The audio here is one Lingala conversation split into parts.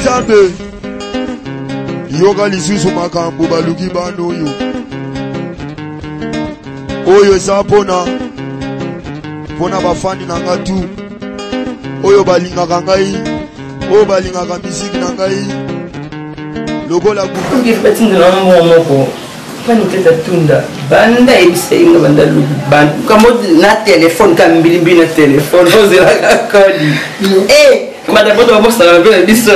Nzambe yoka lisusu makambo baluki bano oyo eza pona bafani na nga tu oyo balingaka ngai oyo balingaka misiki na ngai lokola tunda banda ebisenga banda lubantu kamo na telefone kambilimbili na telefone ozela kodi madapoto babosala pe biso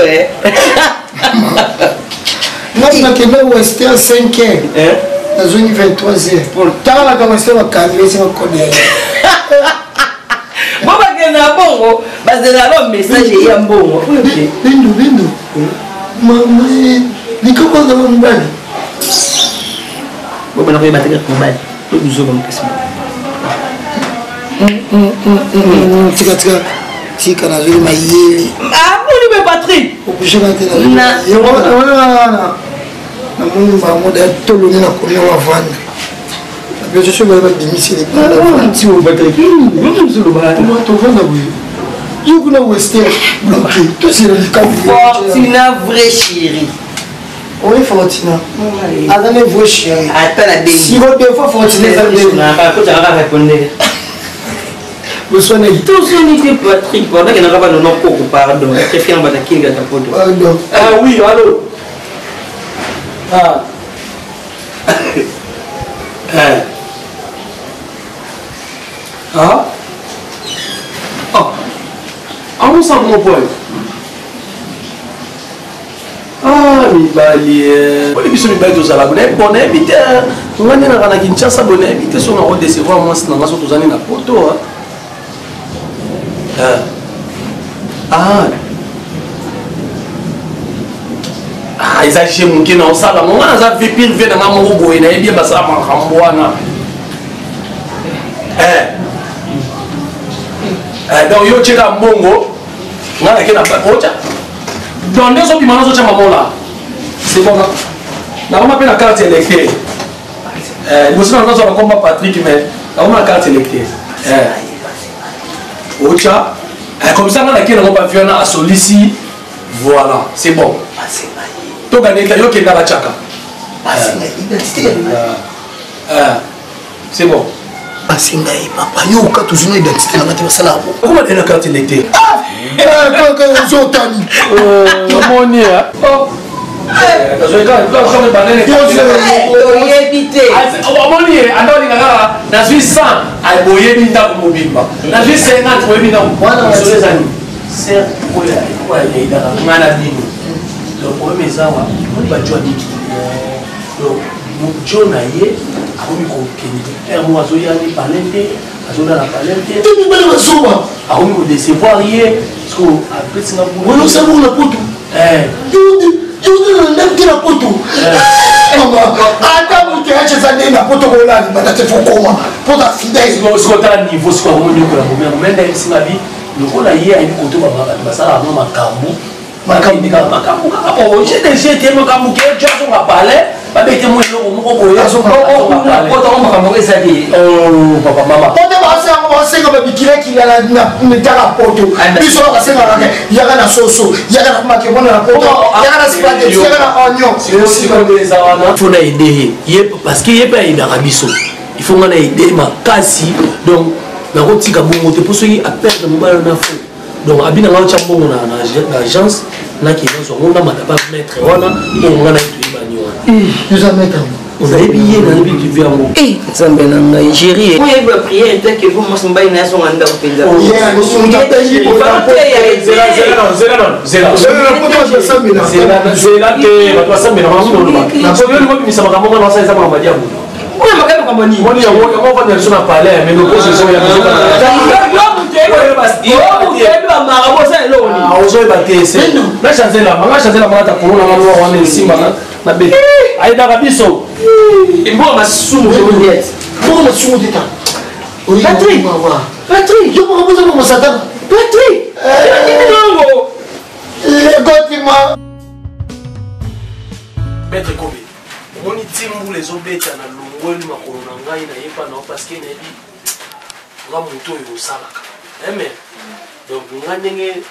Moi, je vais rester à 5 heures. Dans une 23 heures. Pourtant, la commencé à calmer, c'est un collier. Moi, je vais bon, parce que là, le message est un bon. Bindu. Maman, il comment dans mon bain? Bon, on va battre mon bain. Nous avons un Tika na zuri mayeli. Ah, mon Patrick. Je vais te na mungu mamoda toloni na komi wa vanda. Je suis vraiment démissionné. Tu vas battre. Comment tu vas là-bas? You go na wester. OK. Toi c'est le cas. Fortina vraie chérie. Oui, Fortina. Adame vraie chérie. Attends la déni. Si vous deux fois Fortina ça me répondre. Vous sonnez. Tout sonné Patrick, pendant qu'il n'a pas de nom pardon. Je suis en bas de qui gâte photo. Pardon. Ah oui, allô. Ah. Ah, on s'en mon point. Ah, mi bali. Oli biso mi bali to sala bonne bonne éviter. On va na kana Kinshasa bonne éviter son on décevoir moi na ngaso to zani na poto. Ils ont mon qui dans ça là on a fait pire fait dans mon robot et bien bah ça m'a ramboana donc yo cheka mbongo ngala kena ba ocha donc les autres manazo cha mamola c'est bon na on appelle la carte électeur vous savez on a comme Patrick mais on a la carte électeur ocha comme ça on a kena on va faire à solici voilà c'est bon to gagner yo kenda la chaka c'est bon asingai papa yo ka toujours une identité na ngati sala ko comment elle a carte électeur quand zo tani moni oh je regarde quand je banane yo éviter moni andoni ngala na suis 100 ay boye binda ko mobimba na suis 50 boye binda ko wana les amis c'est quoi il y a ngana bino le problème est ça on va jouer donc mon John aye a mis ko kende moi zo ya ni palente azona la palente tu me belle masoba a mis ko décevoir hier parce que après ça on sait où la poto yo na poto maman ata muke acha zane na poto ko la bata te fokoma pour ta fidèle ce qu'on a niveau ce qu'on dit ko la mais même si ma vie le ko la hier a ko to ba ça na makambo makambo oh j'ai déjà été makambo que tu as on parler ba bete mo lo mo ko ya so ko to makambo ke ça dit oh papa maman pote ba sa ko se ko ba bikira ki la na tala poto biso ka se na ya kana soso ya kana kuma ke bona na poto ya kana spaghetti ya kana oignon si ko be za wana faut na aider parce que yé pas aider biso il faut ngana aider ma kasi donc na ko tika bongo te pour ceux qui a perdre mo ba na fo donc abina nga cha bongo na agence na qui nous on a madaba mettre wana on ngana itu ibani wana nous a mettre on a bien na bi tu viens mo nzambe na ngai gérer moi il va prier et que vous mo somba ina so nganda ko penza Patrick, je me repose pour mon satan. Patrick, les gars, Maître Kobe, on y timou les obétés à l'ongouel, ma corona, il n'a pas non parce qu'il n'a dit, on va monter au salaka. Mais, donc, ngandenge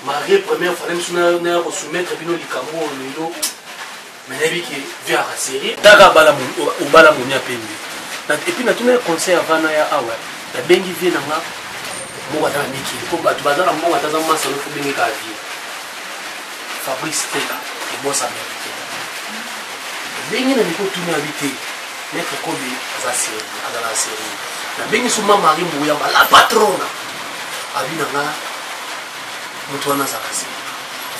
marié première fois même si on a soumettre bino likambo lelo mais nabi ki via la série daga bala mu bala mu nya pembe et puis na tuna conseil avant ya awa la bengi vie nanga mo wata miki ko batu bazala mo wata za masa no bengi ka vie Fabrice Teka et boss américain bengi na niko tuna habité mettre kobi za série na bengi suma mari mu ya la patrona abinanga mutu wana za kasi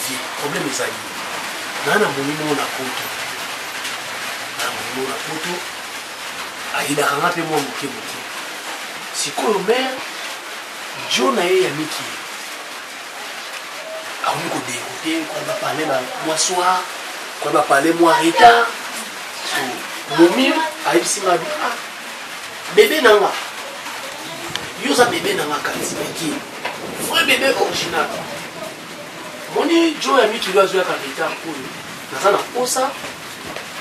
vie problème ezali nana monimo na poto aidaka nga mpe mwa moke moke sikoyo mare jo na ye ya miki akomi koderoute koyeba parle na mwa soir koyeba parle mwa retard momi ayebisi nga bi bebe na nga yo oza bebe na nga kati meki vrai bebe original moni jo ya miki yo azwaka retard oyo naza na posa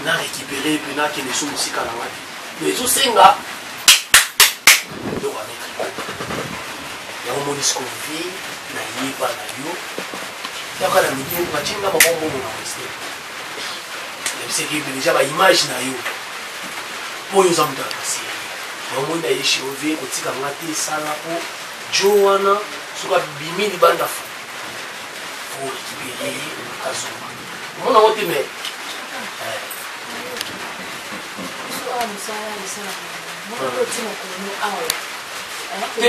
na récupérer puis na kende so musika na ngati mais ezo senga yo wa mettre ya omoni sko vie na yipa na yo ya kana miki ba chinga ba bombo na rester et c'est que déjà ba image na yo oyo za mta kasi ya omoni na yeshi ovie ko tika ngati sala po jo wana suka bimini banda fu pour récupérer azuma mona wote mais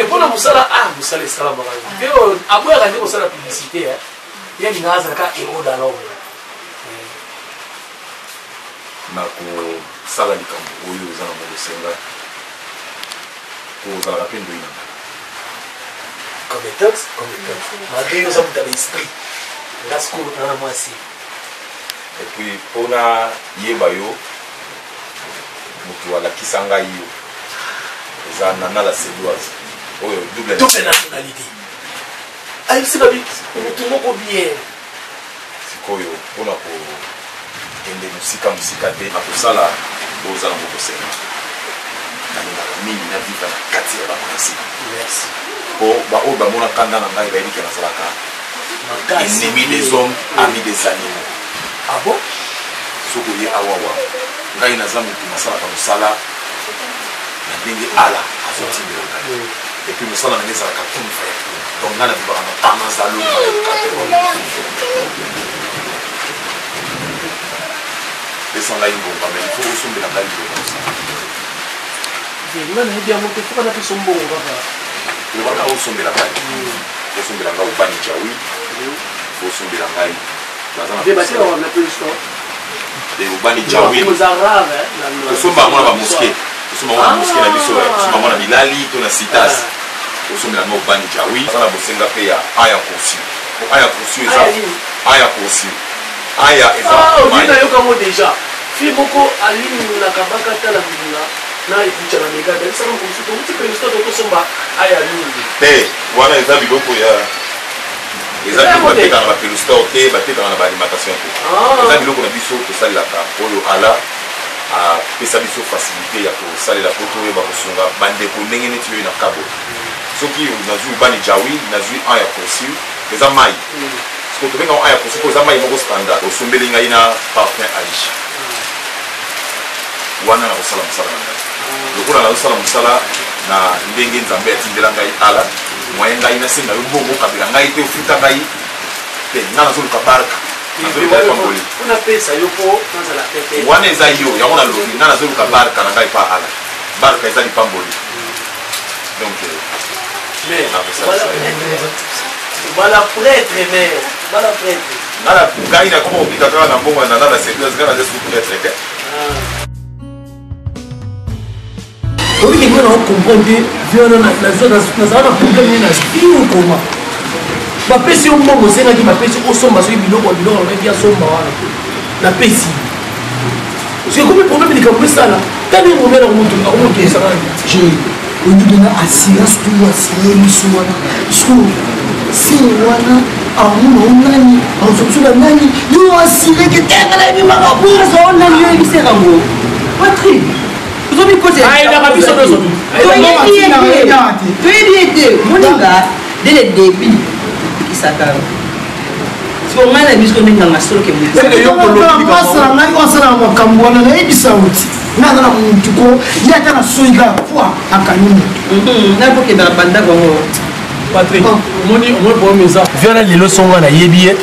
mpona mosala mosala esala makasi mpe aboyaka nde kosala publicité ya linga azalaka héros dalor na kosala likambo oyo oza na mokosenga kozalaka mpe ndoi nanga compétence malgré yo oza moto ya baesprit nga sikoyo nana mwasi epuis mpona yeba yo moto alakisa ngai yo eza nana la sédoise oyo double nationalité ayebisi babi moto moko bien sikoyo mpona kokende mosika te na kosala po oza na mokosenga nalingaka mingi na viva na kati ya baprincipe po baoyo bamona kanda na ngai bayebiki nazalaka ennemi des hommes ami des animaux abo soki oye awawa ngai naza motu nasalaka mosala na ndenge ala azotindela ngai epuis mosala nange ezalaka tumfa ya tuna donc ngai nabibaka na tana zalo pesa ngai ngomba mais ifo osombela ngai biloko mosala nga nayebi yango te foka napeso mbongo kaka olobaka osombela ngai osombela ngai obani jawi osombela ngai obani jawi osomba yango na bamoske osomba yango na moske na biso osomba yango na bilali to na citas osombela yango obani jawi aza na bosenga mpe ya aya consu aya consu eza aya consu aya nayokango déjà fi moko alinaka bakatala mbinga na ekucha na mega balisaka consu touti pelusta tokosomba aya mingi te wana eza biloko ya eza biloko batekaka na bapelustore te batekaka na baalimentation te eza biloko na biso tosalelaka oyo ala apesa biso facilité ya kosalela po toyeba kosunga bandeko ndenge neti oyo na kabo soki nazwi ubani jawi nazwi an ya consul eza mai soki tobengaka an ya consul po eza mai moko standard osombeli ngai na parfum aish wana na kosala mosala na ngai lokola nazosala mosala na ndenge nzambe atindela ngai ala moyen ngai nasenga yo bongo kabela ngai te ofuta ngai te nga nazoluka barka wana eza yo yango nalobi nga nazoluka barka na ngai pa ala barka eza lipamboli donc ngai nakoma kobika kaka na mbongo na nana service nga naza su prêtre te obiki mwana okomprendre nazala na problème na vie okoma bapesi yo mbongo osengaki bapesi osomba soki biloko nalobaki asomba wana napesi ekomi problème likambo esala tani momena komoto esala ondibena assurance tu asire biso wana so si wana amuna onani azosula nani yo asire ke tengala ebimaka bwasa onani yo ebisekango patrik toyebi ete moninga dès le début qui s'attend. Si on m'a dit que nous avons solo que vous ngai wasala makambo wana nayebisa uti naza na muntu ko ye ata na soyika fois akanini nakokenda na bandako yango Patrick, viens là les leçons na yebie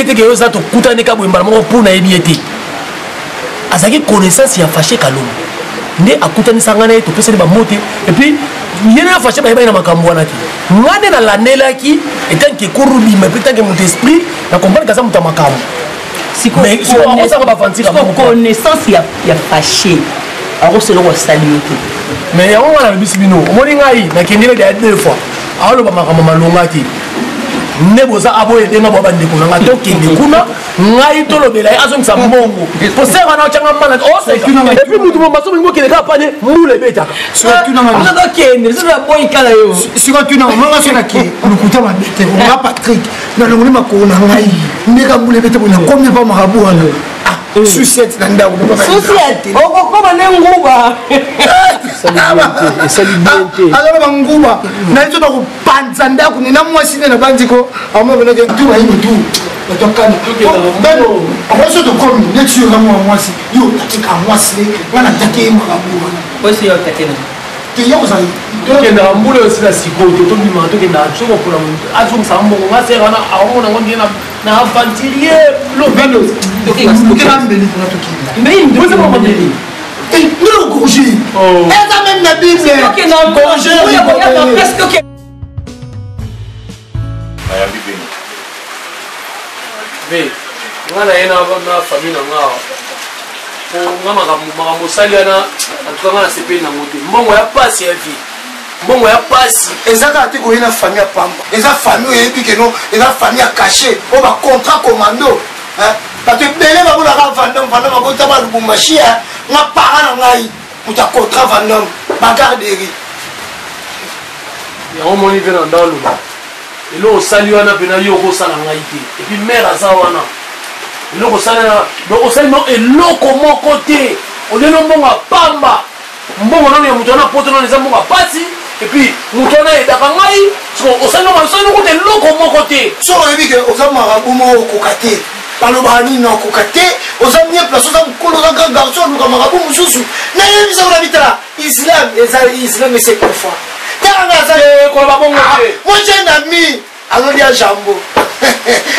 te que yoza to kutane ka boyembala moko pour na yebie te azaki connaissance ya fâché kalongo nde akutani sangana to pesa ba mote et puis yena fâché ba na makambo wana ti ngane na lanelaki etant que kurubi mais peut-être que mon esprit na comprendre que ça muta makambo mais on ça va fantir connaissance ya fâché alors c'est le saluer mais ya on na bisibino omoni ngai na kendele de 2 fois aloba makambo malongaki neboza aboye denga baba ndeko nanga tokende kuna ngai tolobela azongisa mbongo posera na changa mana et puis mutu bomba somo ngokele ka pane mule beta surtout na nga kende c'est boy kala yo surtout na manga sona ki lukuta mabete on Patrick na ngoni makona ngai ndeka mule bete bona komye pa marabu wana sucette na ndako sucette okokoma nenguba alors banguba na ito na kupanza ndako ni na mwasi na bandiko amo bena ke tu ayi tu batokana beno akoso to komi ne tu na mwasi yo takika mwasi wana take marabu wana osi yo takena te yo za tokenda mbule aussi la sikoto tobima tokenda soko mpona azongisa mbongo ngasera na aomona ngo ndiye na aventurier lobelo tokenda mbeli mpona tokenda mbeli vous êtes mbeli non congé eza même na bible congé ayambi bino ve ngana yena na famille nga nga makambo osali wana antuka nga na sepeli nango te mbongo ya pasi ya vie mbongo ya pasi eza kaka te koyena famille ya pamba eza famille oyebi keno eza famille ya caché oyo bacontrat commando bato ebele babonaka vandom bakota balubumbashi nga para na ngai moto ya contrat vandom bagarderie yango moni mpe na ndaloba eloko osali wana mpena yo okosala ngai te epuis mare aza wana eloko osali no eloko moko te olelo mbongo ya pamba mbongo nano ya moto wana poto nano eza mbongo ya pasi epuis moto wana edaka ngai osali nokuta eloko moko te so oyebi ke oza marabu moko okoka te balobaka nini na okoka te oza mie place oza mokolo oza grand garçon oluka marabu mosusu nayebisa kuna bitala islam eza islam esekle fois talanga aza koloba bongo te moi j'ai un ami azolia jambo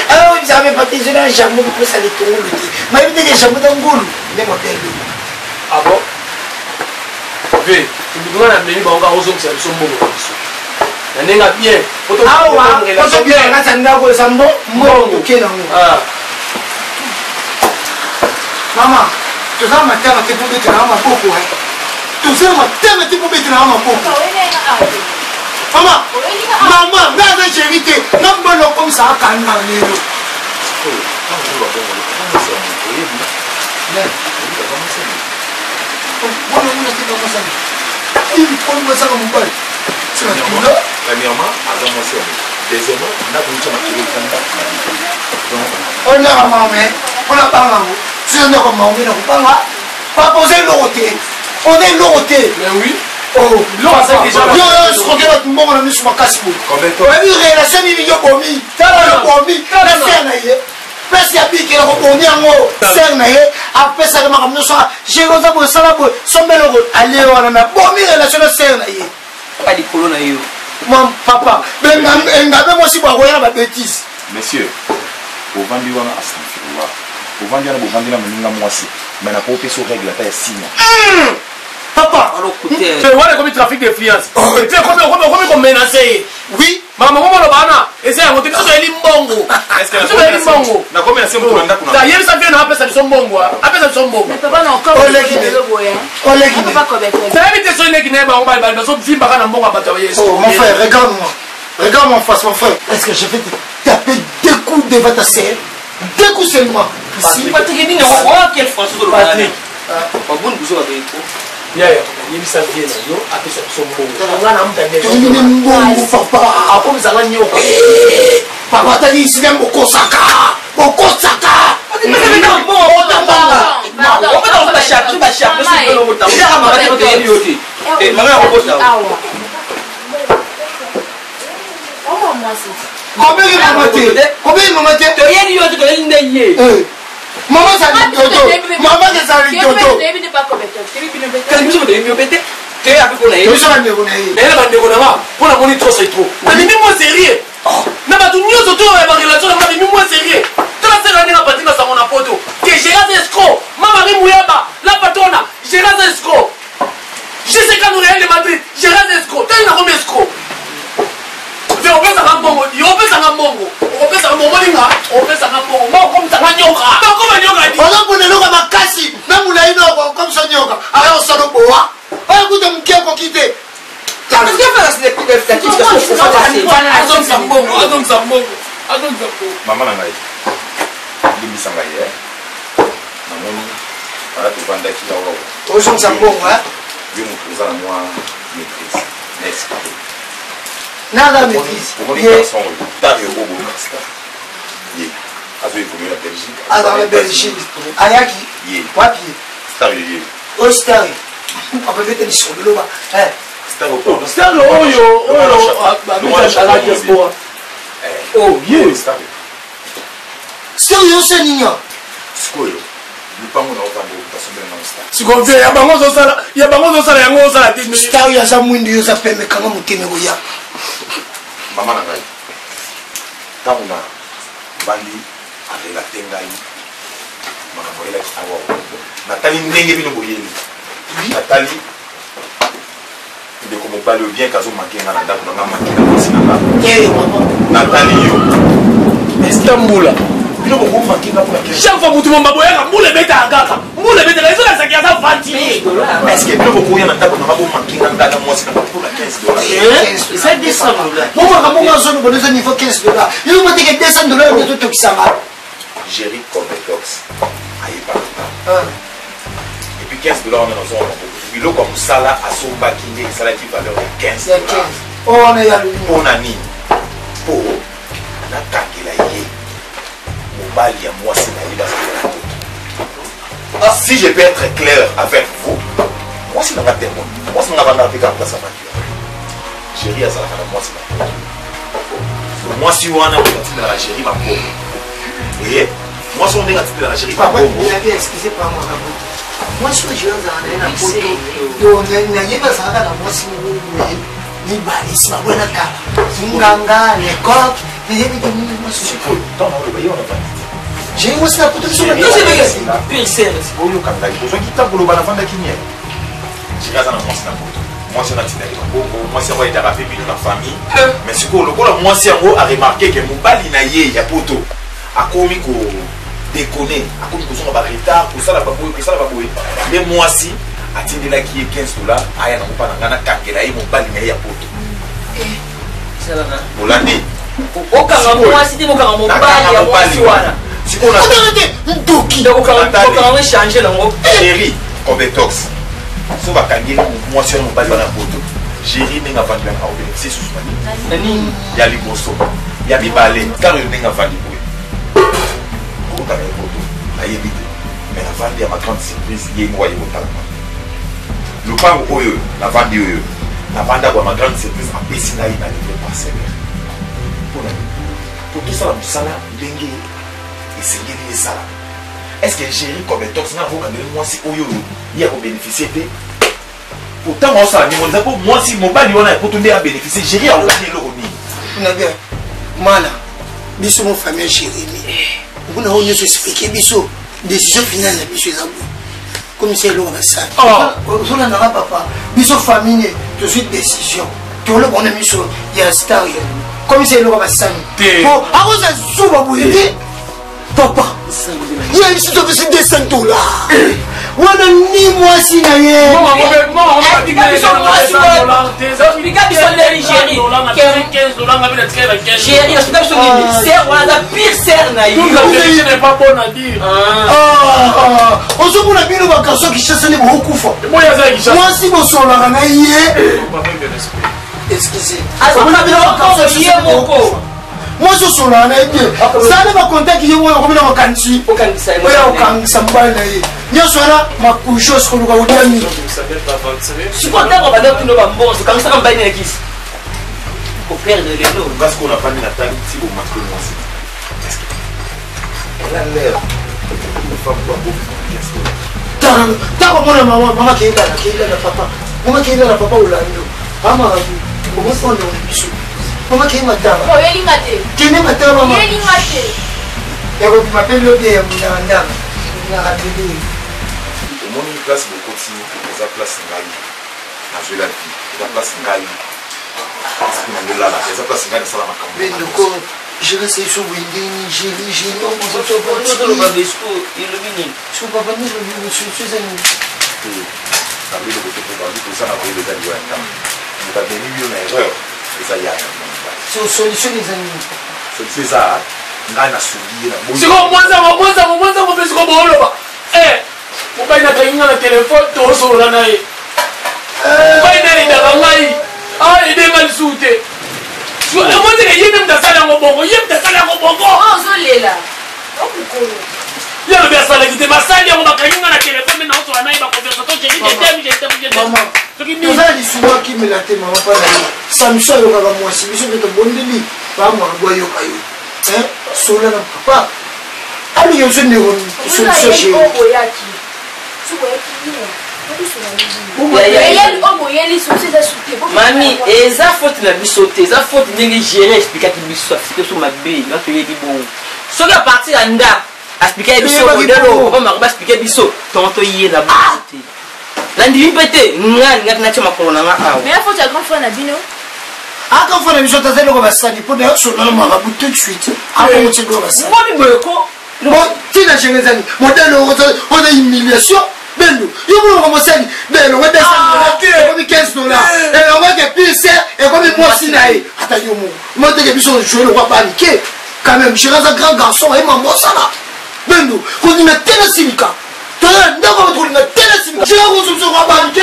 alors ils avaient pas déjà un jambo pour ça les tongolo te mais il dit jambo d'angolo ndenge mabele ah bon ve ndinga na meni bango ozongisa biso mbongo na biso na ndenge bien awa ozobia na tanda ko sambo mbongo kenango mama toza matanga te po betela na maboko toza matanga te po betela na maboko mama naza chéri te na mbona okomisa akanda lelo premièrement aza mwasi deuxièmement nakomica makilo ezanga onaka mame mpona bangango siso ndeko mame na kobanga papa oza eloko te oza eloko te sokoke bato mbongo na miso makasi boye oyebi relation nini yo bomi tala bomi na ser na ye pesi ya bikela kobomi yango ser na ye apesaka makambo nyonso jéroza boye sala boye sombeloko ale wana na bomi relation na ser na ye likolo na yo papa engabe mwasi bwakoya na babétise monsieur ovandi wana astanfirwa ovandi wana bovandi na moninga mwasi mais nakopesa règle ata ya 6 mois papa wana ekomi trafic d'influence okomi komenace ye oui makambo momoloba wana eza yango te biso toyeli mbongo yebisa vie na apesa biso mbongo apesa biso mbongo sayebi te so eleki na ye bango balibali bazovimbaka na mbongo ya bato ya yesu mon frère regarde moi en face mon frère est-ce que je vais te taper 2 coups devant ta sœur 2 coups seulement yaya yebisa vie na yo apesa biso mbongo nga na mutandetoyine mbongo papa akomisanga nyoko papa atali isile bokosaka Combien de maman t'es? Combien de maman t'es? Tu es lié, tu es lié. Maman, ça dit Toto. Maman, ça dit Toto. Quand tu me dis, tu es avec moi. Tu es avec moi. Elle va pour la monnaie trop, c'est trop. Mais moi sérieux. Na ba dunyo to to ba relation na mimi moi sérieux. Tu la sera na parti na sa mon photo. Que Gérard escroc. Mama ri muyaba, la patrona, Gérard escroc. Je sais quand nous Real de Madrid, Gérard escroc. Tu na comme escroc. Tu on peut ça en bongo, on peut ça en bongo. On peut ça en bongo linga, on peut ça en bongo. Moi comme ça nyoka. Non comme nyoka dit. On a pour le loga makasi, même la ino comme ça nyoka. Alors ça no boa. Ah écoute mon qui a quitté. Qu'est-ce que fait la Maman nangai. Limisa ngai namoni ala tuvanda kila wao. Ojo sambongo Yo mukuza na moi maîtrise. N'est-ce pas? Nada maîtrise. Pour les garçons, Dario Obo Costa. Yé. Azo évolué en Belgique. Ah dans la Belgique. Ayaki. Yé. Wapi. Star yé. Oh star. On peut mettre sur le loba. Star au port. Star oyo. Oh, yeah. Star. Star yo c'est nino. Skoyo. Lupango na ovando basomela na star. Sikonvie ya bango sala yango sala tini. Star ya za mwindi yo za peme kama muteme ko ya. Mama na ngai. Tamuna bandi avec la tengai. Mama boyela awa. Natali ndenge bino boyeli. Natali de comme parle bien kazo makenga na ndako na makenga sinanga. Natali yo. Istanbul. Bino ko makenga pour la Chaque fois mutu mamba boyaka mule beta agaka. Mule beta la isola sakia za fanti. Est-ce que bino ko boya na ndako na mabo makenga ndaka moi sinanga pour la $15. Ça descend. Moi zone bonne niveau $15. Yo mo teke $200 de tout kisanga. Jerry Cometox. Aïe pas. Et puis $15 on est dans zone. Bilo comme sala asomba kinde sala qui valeur de $15. Oh on est à lui. On a ni pour na kakela yé. Mobali ya moi c'est na liba ça. Si je peux être clair avec vous, moi c'est dans la terre. Moi c'est dans la avec la place à voiture. Chérie à ça la moi c'est là. Moi si on a dans la chérie ma pauvre. Et moi si on est dans la chérie ma pauvre. Excusez pas moi. Moi je suis dans la photo. Yo na yeba ça na moi si ni bali si ma buena cara. Nganga ne kop. Mais il y a des gens qui sont dans le pays on a pas. j'ai eu aussi la photo sur la pire sérieux. Oh yo kanga il faut quitter pour le balafanda kinye. J'ai raison dans moi photo. Moi c'est un petit moi c'est va être rappelé dans la famille. Mais ce que le moi c'est a remarqué que mon bali na yé ya poto. A komi ko déconner, a komi ko son ba retard pour ça la baboy, pour ça la baboy. Mais moi si atindela qui est $15 aya na pas na kangela ye mon bali na ya poto. Ça va. Bolandi. Okanga moi si mokanga mobali ya mwasi wana. Siko na ndoki donc okanga changer lango. Chérie, Cometox. So bakangi mwasi mon bali na poto. Chérie ninga vandi na au bénéfice sous mani. Nani Ya liboso. Ya bibale. Car yo ninga vandi boy. Ko ka na poto. Ayebite. Mais la vandi ya ma grande surprise ye moi ye botala. Lupango oyo, la vandi oyo. La vanda kwa ma grande surprise a pesina ina livre parcellaire. Pour tout ça, la musala, dengue, et c'est bien ça. Est-ce que Chérie Cometox n'a pas moi si Oyo, il y a bénéficié de. Pourtant, moi, ça, moi, si mon bali, on a retourné à bénéficier, Chérie a gagné le roni. On a bien. Mala, biso mon famille Chérie. On a honte de s'expliquer, biso, décision finale, biso, comme c'est l'eau, ça. On a un papa, biso famille, tout de suite décision. Tout le monde a mis sur, il y a un star. Comme c'est le roi Sani. Bon, avant ça, papa, il y a ici $200. On a ni moi si naïe. On se voit bien le garçon qui chasse les beaucoup fois. Moi si mon son la naïe. Excusez. Moi je suis là, ça ne va compter qu'il y a un canci. Aucun sambal. Il y a cela, ma couche sur le Gaudami. Si vous avez un bon, c'est comme ça qu'on va y aller. Pour perdre les lots. Parce qu'on n'a pas mis la taille, si vous marquez moi aussi. Est-ce que. Elle a l'air. Une femme quoi, T'as comment la maman qui est là, papa. Maman qui est là, papa ou là. Maman, comment ça on est bichou? Maman qui est madame. Oh, il est maté. Qui est madame, maman? Il est maté. Et vous m'appelez le bien, madame. Il a rappelé. Au moins, une place de continue, la place Ngaï. La place Ngaï. La place Ngaï, ça la mais donc, je reste sur Winding, j'ai non, je suis pas il est mini. Je suis pas venu, je suis un. Avec le côté pour ça, on a pris les alliés. On a béni une erreur. Les alliés. C'est une solution, les amis. C'est ça. On a suivi. C'est comme moi, ça va faire ce qu'on veut. Eh, on va y aller dans le téléphone, tout sur la naïe. On va y aller dans la naïe. Ah, il est mal souté. Moi, je dis que ça là, on va Oh, Zolé là. Oh, pourquoi? il y a le berceau qui était massacré, on va gagner dans la téléphone, mais non, sur la naïe, on va converser. J'ai dit, maman, vous avez dit souvent qui me l'a fait, maman, pas d'ailleurs. Samson, il y aura moi, si vous êtes un bon délire, pas moi, boyau, caillou. Hein, Sola, papa. Allez, je ne sais pas si Mami, eza faute na bisote, eza faute ndenge gérer expliquer que biso afite sur ma bé, na to yedi bon. Soki a partir ya nda, expliquer biso modelo, on va expliquer biso, tonto yé na bisote. La ndimi pété, nga na chama ko na nga awa. Mais la faute ya grand frère na bino. Ah, quand on a mis sur ta tête, on va se faire pour d'ailleurs sur le marabout tout de suite. Après, on tient le ça. Moi, mi boyoko. Bon, tu n'as jamais dit, modèle, on a une humiliation. Ben nous, il faut commencer à dire, ben on va descendre, comme 15 $. Et on va que plus c'est, et comme moi si naïe. Attends, moi, dès que nous sommes joués, on va paniquer. Quand même, je suis un grand garçon, et maman, ça là. Ben nous, on dit, mais tel silica. Tu as un d'accord, on dit, mais tel silica. Je vais vous voir paniquer.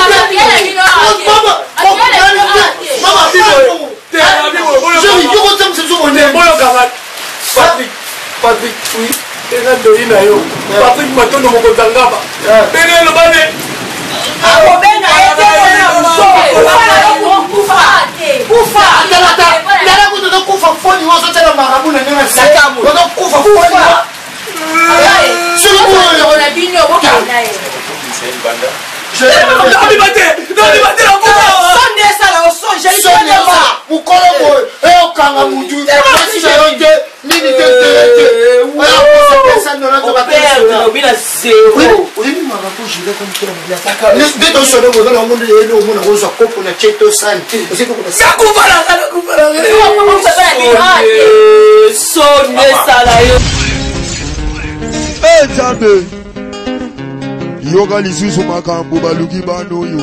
Patrick, oui. Patrick Matono Mokotangaba. Bene le bane. Yoga lisusu makambo baluki bano yo